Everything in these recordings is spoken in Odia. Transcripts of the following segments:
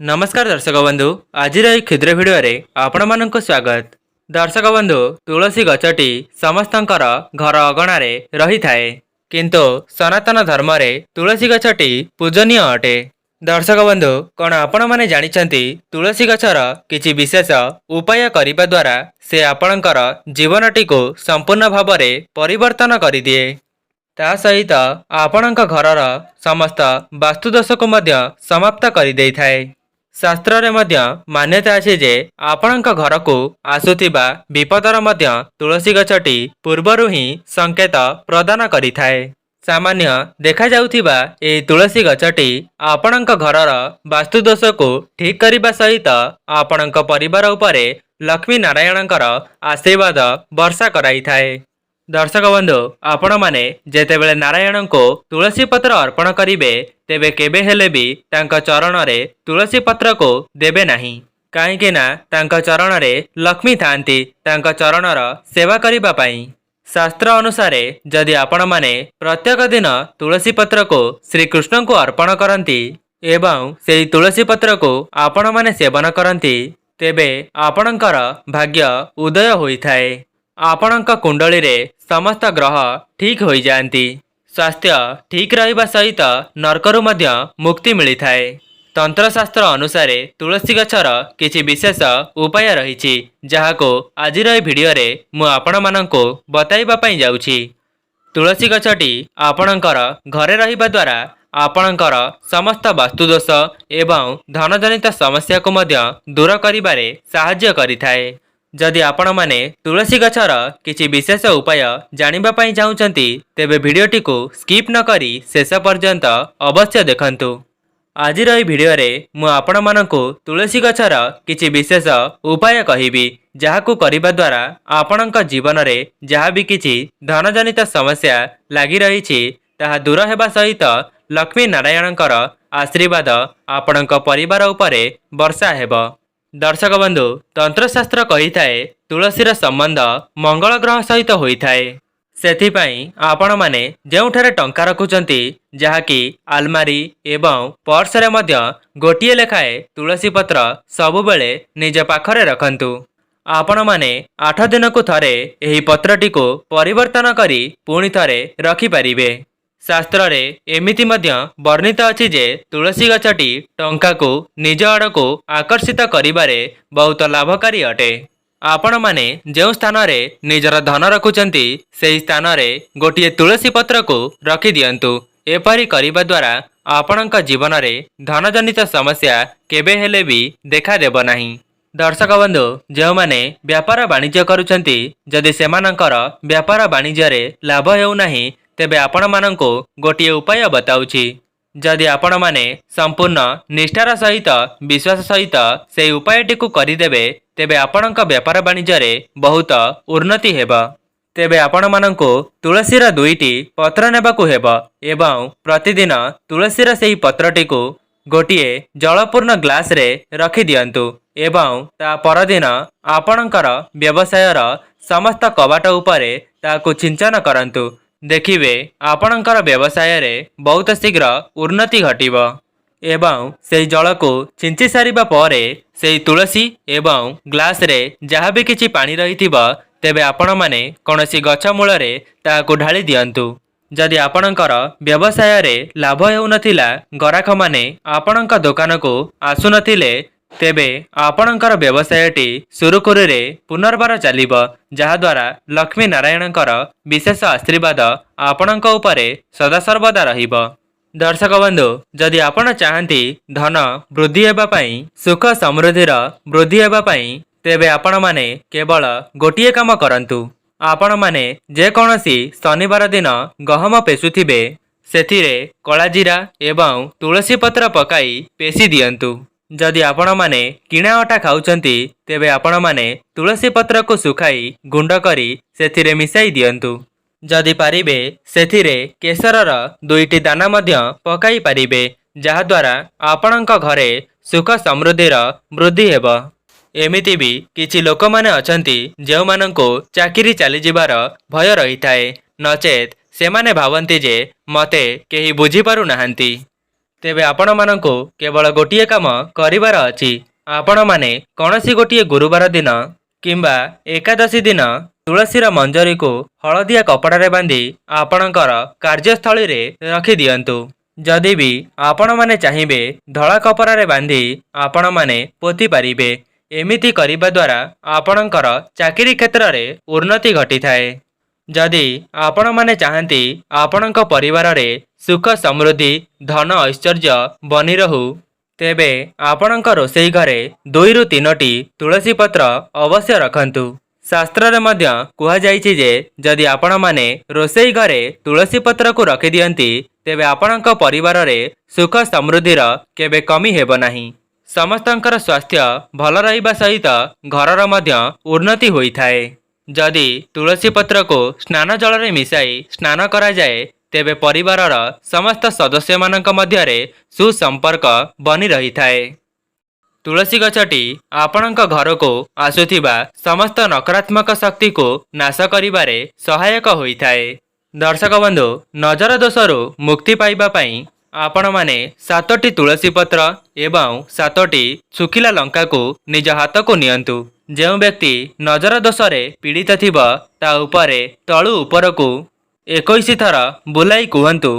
नमस्कार दर्शक बंधु आज क्षुद्र भिडियो आपण मानक स्वागत। दर्शक बंधु तुलसी गछटी समस्तंकर घर अगणार रही थाए किंतु सनातन धर्म रे तुलसी गछटी पूजनीय अटे। दर्शक बंधु कौन आपण माने जानिछंती तुलसी गछर किछि विशेष उपाय करिबा द्वारा से आपणकर जीवनटी को संपूर्ण भाव में परिवर्तन करिदिए। ता सहित आपणक घरर समस्त वास्तुदोष को मध्य समाप्त करि देइथाए। शास्त्र रे मध्य मान्यता अछि जे आपणक घर को आसुथिबा विपदर मध्य तुलसी गछटी पूर्वरु ही संकेत प्रदान करिथाए। सामान्य देखा जाउथिबा ए तुलसी गछटी आपणक घरर वास्तुदोष को ठीक करिबा सहित आपणक परिवार उपरे लक्ष्मी नारायणकर आशीर्वाद वर्षा कराइथाए। दर्शक बंधु आपण माने जेतेबेले नारायण को तुलसी पत्र अर्पण करिवे तेबे केबे हेले भी तांका चरण रे तुलसी पत्र को देबे नाही, काहेकि ना तांका चरण रे लक्ष्मी थांती तांका चरणर सेवा करिबा पई। शास्त्र अनुसार जदि आपण माने प्रत्येक दिन तुलसी पत्र को श्री कृष्ण को अर्पण करंती एवं सेही तुलसी पत्र को आपण माने सेवन करंती तेबे आपणकर भाग्य उदय होइथाए। आपणक कुंडली रे समस्त ग्रह ठीक हो जाती, स्वास्थ्य ठीक रहिबा सहित नरकरु मध्य मुक्ति मिली थाए। तंत्रशास्त्र अनुसार तुलसी गछर किछि विशेष उपाय रहिछि जहाको आजिर ए भिडियो रे मु आपण माननको बताइबा पई जाउछि। तुलसी गछटी आपणकर घरे रहिबा द्वारा आपणकर समस्त वास्तुदोष एवं धनजनित समस्या को मध्य दूर करिबारे साहाय्य करिथाए। जदि आपण माने तुलसी गछर किछि विशेष उपाय जानिबा पई चाहुचंती तेबे भिडियोटी को स्किप न करी शेष पर्यंत अवश्य देखंतु। आजिर ए भिडियो रे मु आपण माननको तुलसी गछर किछि विशेष उपाय कहिबी जाहाकु करिबा द्वारा आपणक जीवन रे जहा भी किछि धनजनित समस्या लागि रहिछि ताहा दूर हेबा सहित लक्ष्मी नारायणकर आशीर्वाद आपणक परिवार उपरे वर्षा हेबो। दर्शक बंधु तंत्रशास्त्र कही थाए तुलसीर संबंध मंगल ग्रह सहित होइथाए। सेथिपाई आपण माने जेउठारे टंका रखुचंती जहाकी आलमारी एवं पर्स रे मध्य गोटिए लेखाए तुलसी पत्र सबुबेले निज पाखरे रखंतु। आपण माने 8 दिन को थरे एही पत्रटी को परिवर्तन करी पुणी थरे रखि परिबे। शास्त्र रे एमिति मध्य वर्णित अछि जे तुलसी गछटी टंका को निज आड़को आकर्षित करिबारे बहुत लाभकारी अटे। आपण माने जेउ स्थान रे निजर धन रखुचंती सेही स्थान रे गोटिए तुलसी पत्र को रखि दियंतु। एपरि करिबा द्वारा आपणक जीवन रे धनजनित समस्या केबे हेले भी देखा देबो नाही। दर्शक बंधु जेउ माने व्यापार वाणिज्य करूचंती जदि सेमानकर व्यापार वाणिज्य रे लाभ हेउ नाही तेबे आपण माननको गोटिए उपाय बताउछि। जदि आपण माने संपूर्ण निष्ठार सहित विश्वास सहित से उपायटी को करिदेबे तेबे आपणक व्यापार वाणिज्य रे बहुत उन्नति हेबा। तेबे आपण माननको तुलसीर 2टी पत्र नेबाकू हेबा एवं प्रतिदिन तुलसीर सेही पत्रटी को गोटिए जलपूर्ण ग्लास रे रखि दियंतु एवं ता परदिन आपणकर व्यवसायर समस्त कबाट उपरे ताकू छिंचन करंतु। देखिबे आपणकर व्यवसाय रे बहुत शीघ्र उन्नति घटिबो एवं सेही जल को छिंची सारिबा परे सेही तुलसी एवं ग्लास रे जहा भी किछि पानी रहिथिबो तेबे आपण माने कोनोसी गछ मूल रे ताकू ढाली दियंतु। जदि आपणकर व्यवसाय रे लाभ हेउ नथिला गराख माने आपणक दुकान को आसु नथिले तेबे आपणकर व्यवसायटी सुरुखुरु रे पुनर्बार चलिबो जहा द्वारा लक्ष्मी नारायणकर विशेष आशीर्वाद आपणक उपरे सदा सर्वदा रहिबो। दर्शक बंधु जदि आपण चाहंती धन वृद्धि हेबा पई सुख समृद्धिर वृद्धि हेबा पई तेबे आपण माने केवल गोटिए काम करंतु। आपण माने जे कोनोसी शनिवार दिन गहम पेसुथिबे सेथिरे कला जीरा एवं तुलसी पत्र पकाई पेसी दियंतु। जदि आपण माने किणा अटा खाउचंती तेबे आपण माने तुलसी पत्र को सुखाई गुंड करी सेथिरे मिसाई दियंतु। जदि पारिबे सेथिरे केसरर 2टी दाना मध्य पकाई पारिबे जहा द्वारा आपणक घरे सुख समृद्धिर वृद्धि हेबो। एमिति भी किछि लोक माने अछंती जेउ माननको चाकिरी चली जिबार भय रही थाए नचेत सेमाने भावंती जे मते केही बुझी पारु नाहंती। ତେବେ ଆପଣମାନଙ୍କୁ କେବଳ ଗୋଟିଏ କାମ କରିବାର ଅଛି। ଆପଣମାନେ କୌଣସି ଗୋଟିଏ ଗୁରୁବାର ଦିନ କିମ୍ବା ଏକାଦଶୀ ଦିନ ତୁଳସୀର ମଞ୍ଜରୀକୁ ହଳଦିଆ କପଡ଼ାରେ ବାନ୍ଧି ଆପଣଙ୍କର କାର୍ଯ୍ୟସ୍ଥଳୀରେ ରଖିଦିଅନ୍ତୁ। ଯଦି ବି ଆପଣମାନେ ଚାହିଁବେ ଧଳା କପଡ଼ାରେ ବାନ୍ଧି ଆପଣମାନେ ପୋତି ପାରିବେ। ଏମିତି କରିବା ଦ୍ୱାରା ଆପଣଙ୍କର ଚାକିରି କ୍ଷେତ୍ରରେ ଉନ୍ନତି ଘଟିଥାଏ। ଯଦି ଆପଣମାନେ ଚାହାନ୍ତି ଆପଣଙ୍କ ପରିବାରରେ ସୁଖ ସମୃଦ୍ଧି ଧନ ଐଶ୍ୱର୍ଯ୍ୟ ବନି ରହୁ, ତେବେ ଆପଣଙ୍କ ରୋଷେଇ ଘରେ 2ରୁ 3ଟି ତୁଳସୀ ପତ୍ର ଅବଶ୍ୟ ରଖନ୍ତୁ। ଶାସ୍ତ୍ରରେ ମଧ୍ୟ କୁହାଯାଇଛି ଯେ ଯଦି ଆପଣମାନେ ରୋଷେଇ ଘରେ ତୁଳସୀ ପତ୍ରକୁ ରଖିଦିଅନ୍ତି, ତେବେ ଆପଣଙ୍କ ପରିବାରରେ ସୁଖ ସମୃଦ୍ଧିର କେବେ କମି ହେବ ନାହିଁ। ସମସ୍ତଙ୍କର ସ୍ୱାସ୍ଥ୍ୟ ଭଲ ରହିବା ସହିତ ଘରର ମଧ୍ୟ ଉନ୍ନତି ହୋଇଥାଏ। ଯଦି ତୁଳସୀ ପତ୍ରକୁ ସ୍ନାନ ଜଳରେ ମିଶାଇ ସ୍ନାନ କରାଯାଏ, ତେବେ ପରିବାରର ସମସ୍ତ ସଦସ୍ୟମାନଙ୍କ ମଧ୍ୟରେ ସୁସମ୍ପର୍କ ବନି ରହିଥାଏ। ତୁଳସୀ ଗଛଟି ଆପଣଙ୍କ ଘରକୁ ଆସୁଥିବା ସମସ୍ତ ନକାରାତ୍ମକ ଶକ୍ତିକୁ ନାଶ କରିବାରେ ସହାୟକ ହୋଇଥାଏ। ଦର୍ଶକ ବନ୍ଧୁ, ନଜର ଦୋଷରୁ ମୁକ୍ତି ପାଇବା ପାଇଁ ଆପଣମାନେ 7ଟି ତୁଳସୀ ପତ୍ର ଏବଂ 7ଟି ଶୁଖିଲା ଲଙ୍କାକୁ ନିଜ ହାତକୁ ନିଅନ୍ତୁ। ଯେଉଁ ବ୍ୟକ୍ତି ନଜର ଦୋଷରେ ପୀଡ଼ିତ ଥିବ, ତା ଉପରେ ତଳୁ ଉପରକୁ 21 ଥର ବୁଲାଇ କୁହନ୍ତୁ,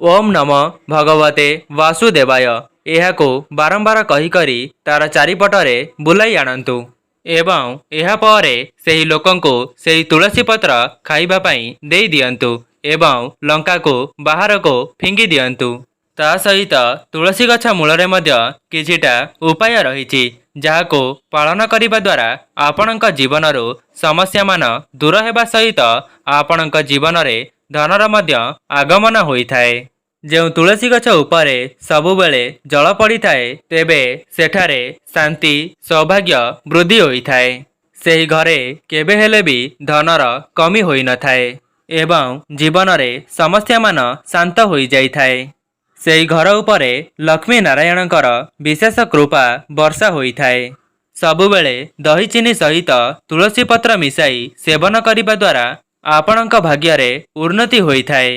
ଓମ୍ ନମ ଭଗବତେ ବାସୁଦେବାୟ। ଏହାକୁ ବାରମ୍ବାର କହି ତାର ଚାରିପଟରେ ବୁଲାଇ ଆଣନ୍ତୁ ଏବଂ ଏହାପରେ ସେହି ଲୋକଙ୍କୁ ସେହି ତୁଳସୀ ପତ୍ର ଖାଇବା ପାଇଁ ଦେଇ ଦିଅନ୍ତୁ ଏବଂ ଲଙ୍କାକୁ ବାହାରକୁ ଫିଙ୍ଗି ଦିଅନ୍ତୁ। ତା ସହିତ ତୁଳସୀ ଗଛ ମୂଳରେ ମଧ୍ୟ କିଛିଟା ଉପାୟ ରହିଛି, ଯାହାକୁ ପାଳନ କରିବା ଦ୍ୱାରା ଆପଣଙ୍କ ଜୀବନରୁ ସମସ୍ୟାମାନ ଦୂର ହେବା ସହିତ ଆପଣଙ୍କ ଜୀବନରେ ଧନର ମଧ୍ୟ ଆଗମନ ହୋଇଥାଏ। ଯେଉଁ ତୁଳସୀ ଗଛ ଉପରେ ସବୁବେଳେ ଜଳ ପଡ଼ିଥାଏ, ତେବେ ସେଠାରେ ଶାନ୍ତି ସୌଭାଗ୍ୟ ବୃଦ୍ଧି ହୋଇଥାଏ। ସେହି ଘରେ କେବେ ହେଲେ ବି ଧନର କମି ହୋଇନଥାଏ ଏବଂ ଜୀବନରେ ସମସ୍ୟାମାନ ଶାନ୍ତ ହୋଇଯାଇଥାଏ। ସେହି ଘର ଉପରେ ଲକ୍ଷ୍ମୀ ନାରାୟଣଙ୍କର ବିଶେଷ କୃପା ବର୍ଷା ହୋଇଥାଏ। ସବୁବେଳେ ଦହି ଚିନି ସହିତ ତୁଳସୀ ପତ୍ର ମିଶାଇ ସେବନ କରିବା ଦ୍ୱାରା ଆପଣଙ୍କ ଭାଗ୍ୟରେ ଉନ୍ନତି ହୋଇଥାଏ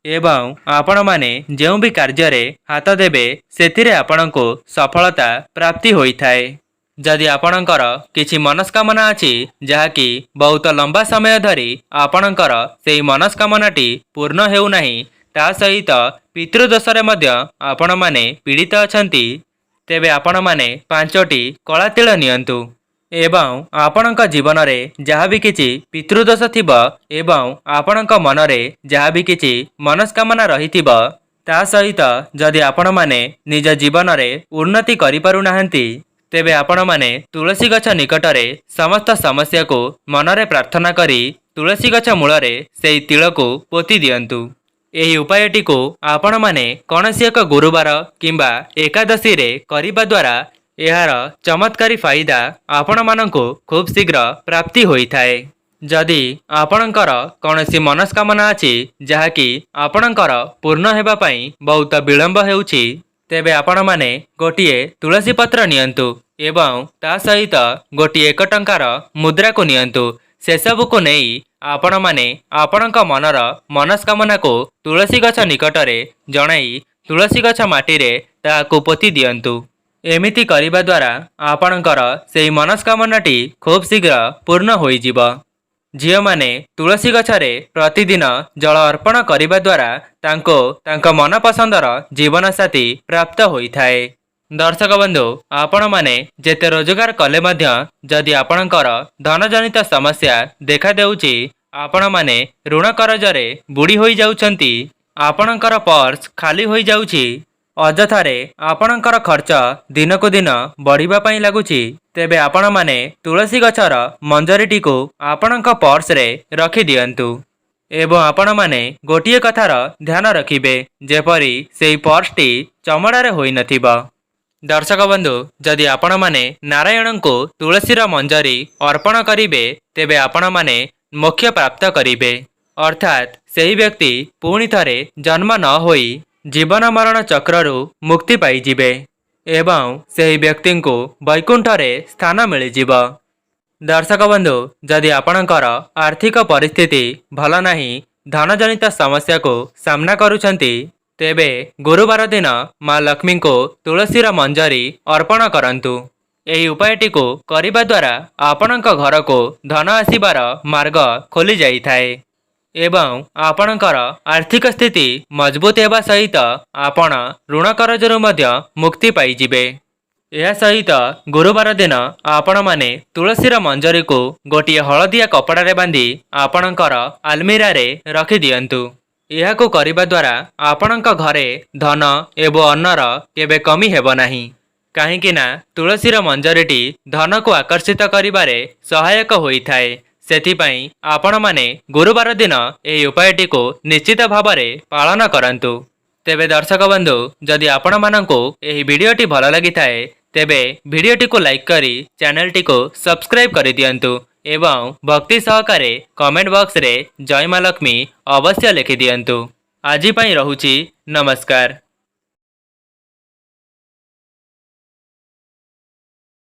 ଏବଂ ଆପଣମାନେ ଯେଉଁ ବି କାର୍ଯ୍ୟରେ ହାତ ଦେବେ, ସେଥିରେ ଆପଣଙ୍କୁ ସଫଳତା ପ୍ରାପ୍ତି ହୋଇଥାଏ। ଯଦି ଆପଣଙ୍କର କିଛି ମନସ୍କାମନା ଅଛି, ଯାହାକି ବହୁତ ଲମ୍ବା ସମୟ ଧରି ଆପଣଙ୍କର ସେହି ମନସ୍କାମନାଟି ପୂର୍ଣ୍ଣ ହେଉନାହିଁ, ତା ସହିତ ପିତୃଦୋଷରେ ମଧ୍ୟ ଆପଣମାନେ ପୀଡ଼ିତ ଅଛନ୍ତି, ତେବେ ଆପଣମାନେ 5ଟି କଳା ତିଳ ନିଅନ୍ତୁ ଏବଂ ଆପଣଙ୍କ ଜୀବନରେ ଯାହା ବି କିଛି ପିତୃଦୋଷ ଥିବ ଏବଂ ଆପଣଙ୍କ ମନରେ ଯାହା ବି କିଛି ମନସ୍କାମନା ରହିଥିବ, ତା ସହିତ ଯଦି ଆପଣମାନେ ନିଜ ଜୀବନରେ ଉନ୍ନତି କରିପାରୁନାହାନ୍ତି, ତେବେ ଆପଣମାନେ ତୁଳସୀ ଗଛ ନିକଟରେ ସମସ୍ତ ସମସ୍ୟାକୁ ମନରେ ପ୍ରାର୍ଥନା କରି ତୁଳସୀ ଗଛ ମୂଳରେ ସେହି ତିଳକୁ ପୋତି ଦିଅନ୍ତୁ। ଏହି ଉପାୟଟିକୁ ଆପଣମାନେ କୌଣସି ଏକ ଗୁରୁବାର କିମ୍ବା ଏକାଦଶୀରେ କରିବା ଦ୍ୱାରା ଏହାର ଚମତ୍କାରୀ ଫାଇଦା ଆପଣମାନଙ୍କୁ ଖୁବ୍ ଶୀଘ୍ର ପ୍ରାପ୍ତି ହୋଇଥାଏ। ଯଦି ଆପଣଙ୍କର କୌଣସି ମନସ୍କାମନା ଅଛି, ଯାହାକି ଆପଣଙ୍କର ପୂର୍ଣ୍ଣ ହେବା ପାଇଁ ବହୁତ ବିଳମ୍ବ ହେଉଛି, ତେବେ ଆପଣମାନେ ଗୋଟିଏ ତୁଳସୀ ପତ୍ର ନିଅନ୍ତୁ ଏବଂ ତା ସହିତ ଗୋଟିଏ 1 ଟଙ୍କାର ମୁଦ୍ରାକୁ ନିଅନ୍ତୁ। ସେସବୁକୁ ନେଇ ଆପଣମାନେ ଆପଣଙ୍କ ମନର ମନସ୍କାମନାକୁ ତୁଳସୀ ଗଛ ନିକଟରେ ଜଣାଇ ତୁଳସୀ ଗଛ ମାଟିରେ ତାହାକୁ ପୋତି ଦିଅନ୍ତୁ। ଏମିତି କରିବା ଦ୍ୱାରା ଆପଣଙ୍କର ସେହି ମନସ୍କାମନାଟି ଖୁବ୍ ଶୀଘ୍ର ପୂର୍ଣ୍ଣ ହୋଇଯିବ। ଝିଅମାନେ ତୁଳସୀ ଗଛରେ ପ୍ରତିଦିନ ଜଳ ଅର୍ପଣ କରିବା ଦ୍ୱାରା ତାଙ୍କୁ ତାଙ୍କ ମନପସନ୍ଦର ଜୀବନସାଥୀ ପ୍ରାପ୍ତ ହୋଇଥାଏ। ଦର୍ଶକ ବନ୍ଧୁ, ଆପଣମାନେ ଯେତେ ରୋଜଗାର କଲେ ମଧ୍ୟ ଯଦି ଆପଣଙ୍କର ଧନଜନିତ ସମସ୍ୟା ଦେଖାଦେଉଛି, ଆପଣମାନେ ଋଣ କରଜରେ ବୁଡ଼ି ହୋଇଯାଉଛନ୍ତି, ଆପଣଙ୍କର ପର୍ସ ଖାଲି ହୋଇଯାଉଛି, ଅଯଥାରେ ଆପଣଙ୍କର ଖର୍ଚ୍ଚ ଦିନକୁ ଦିନ ବଢ଼ିବା ପାଇଁ ଲାଗୁଛି, ତେବେ ଆପଣମାନେ ତୁଳସୀ ଗଛର ମଞ୍ଜରୀଟିକୁ ଆପଣଙ୍କ ପର୍ସରେ ରଖିଦିଅନ୍ତୁ ଏବଂ ଆପଣମାନେ ଗୋଟିଏ କଥାର ଧ୍ୟାନ ରଖିବେ, ଯେପରି ସେହି ପର୍ସଟି ଚମଡ଼ାରେ ହୋଇନଥିବ। ଦର୍ଶକ ବନ୍ଧୁ, ଯଦି ଆପଣମାନେ ନାରାୟଣଙ୍କୁ ତୁଳସୀର ମଞ୍ଜରୀ ଅର୍ପଣ କରିବେ, ତେବେ ଆପଣମାନେ ମୋକ୍ଷ ପ୍ରାପ୍ତ କରିବେ, ଅର୍ଥାତ୍ ସେହି ବ୍ୟକ୍ତି ପୁଣି ଥରେ ଜନ୍ମ ନ ହୋଇ ଜୀବନ ମରଣ ଚକ୍ରରୁ ମୁକ୍ତି ପାଇଯିବେ ଏବଂ ସେହି ବ୍ୟକ୍ତିଙ୍କୁ ବୈକୁଣ୍ଠରେ ସ୍ଥାନ ମିଳିଯିବ। ଦର୍ଶକ ବନ୍ଧୁ, ଯଦି ଆପଣଙ୍କର ଆର୍ଥିକ ପରିସ୍ଥିତି ଭଲ ନାହିଁ, ଧନଜନିତ ସମସ୍ୟାକୁ ସାମ୍ନା କରୁଛନ୍ତି, ତେବେ ଗୁରୁବାର ଦିନ ମା ଲକ୍ଷ୍ମୀଙ୍କୁ ତୁଳସୀର ମଞ୍ଜରୀ ଅର୍ପଣ କରନ୍ତୁ। ଏହି ଉପାୟଟିକୁ କରିବା ଦ୍ୱାରା ଆପଣଙ୍କ ଘରକୁ ଧନ ଆସିବାର ମାର୍ଗ ଖୋଲି ଯାଇଥାଏ ଏବଂ ଆପଣଙ୍କର ଆର୍ଥିକ ସ୍ଥିତି ମଜବୁତ ହେବା ସହିତ ଆପଣ ଋଣ କରଜରୁ ମଧ୍ୟ ମୁକ୍ତି ପାଇଯିବେ। ଏହା ସହିତ ଗୁରୁବାର ଦିନ ଆପଣମାନେ ତୁଳସୀର ମଞ୍ଜରୀକୁ ଗୋଟିଏ ହଳଦିଆ କପଡ଼ାରେ ବାନ୍ଧି ଆପଣଙ୍କର ଆଲମିରାରେ ରଖିଦିଅନ୍ତୁ। ଏହାକୁ କରିବା ଦ୍ୱାରା ଆପଣଙ୍କ ଘରେ ଧନ ଏବଂ ଅନ୍ନର କେବେ କମି ହେବ ନାହିଁ, କାହିଁକି ନା ତୁଳସୀର ମଞ୍ଜରୀଟି ଧନକୁ ଆକର୍ଷିତ କରିବାରେ ସହାୟକ ହୋଇଥାଏ। ସେଥିପାଇଁ ଆପଣମାନେ ଗୁରୁବାର ଦିନ ଏହି ଉପାୟଟିକୁ ନିଶ୍ଚିତ ଭାବରେ ପାଳନ କରନ୍ତୁ। ତେବେ ଦର୍ଶକ ବନ୍ଧୁ, ଯଦି ଆପଣମାନଙ୍କୁ ଏହି ଭିଡ଼ିଓଟି ଭଲ ଲାଗିଥାଏ ତେବେ ଭିଡ଼ିଓଟିକୁ ଲାଇକ୍ କରି ଚ୍ୟାନେଲଟିକୁ ସବସ୍କ୍ରାଇବ୍ କରିଦିଅନ୍ତୁ ଏବଂ ଭକ୍ତି ସହକାରେ କମେଣ୍ଟ ବକ୍ସରେ ଜୟ ମା ଲକ୍ଷ୍ମୀ ଅବଶ୍ୟ ଲେଖିଦିଅନ୍ତୁ। ଆଜି ପାଇଁ ରହୁଛି, ନମସ୍କାର।